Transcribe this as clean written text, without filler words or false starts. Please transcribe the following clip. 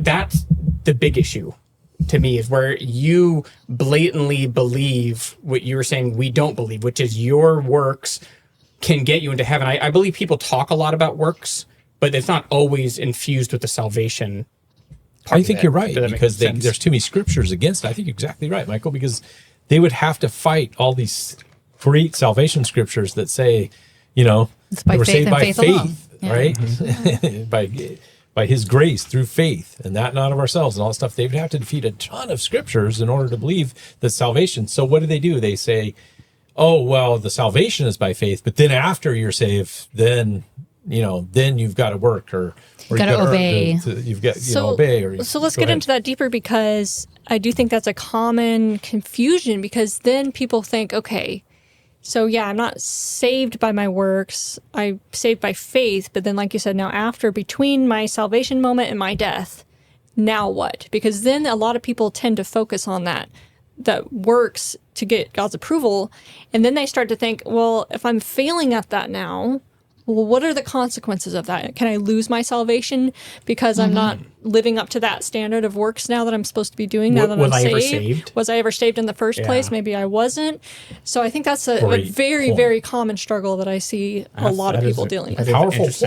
That's the big issue to me, is where you blatantly believe what you were saying we don't believe, which is your works can get you into heaven. I believe people talk a lot about works, but it's not always infused with the salvation part. I think you're right, because there's too many scriptures against it. I think you're exactly right, Michael, because they would have to fight all these great salvation scriptures that say, it's by we're faith saved and by faith alone. Yeah. right? Mm-hmm. by his grace through faith, and that not of ourselves, and all that stuff. They would have to defeat a ton of scriptures in order to believe that salvation. So what do? They say, oh, well, the salvation is by faith, but then after you're saved, then you've got to work, or you got to obey. You've got obey. So let's get into that deeper, because I do think that's a common confusion, because then people think, okay, so yeah, I'm not saved by my works, I'm saved by faith, but then like you said, now after, between my salvation moment and my death, now what? Because then a lot of people tend to focus on that works to get God's approval, and then they start to think, well, if I'm failing at that now, well, what are the consequences of that? Can I lose my salvation because I'm not living up to that standard of works now that I'm supposed to be doing now that I'm saved? Was I ever saved in the first place? Maybe I wasn't. So I think that's a very, very common struggle that I see a lot of people dealing with. Powerful point.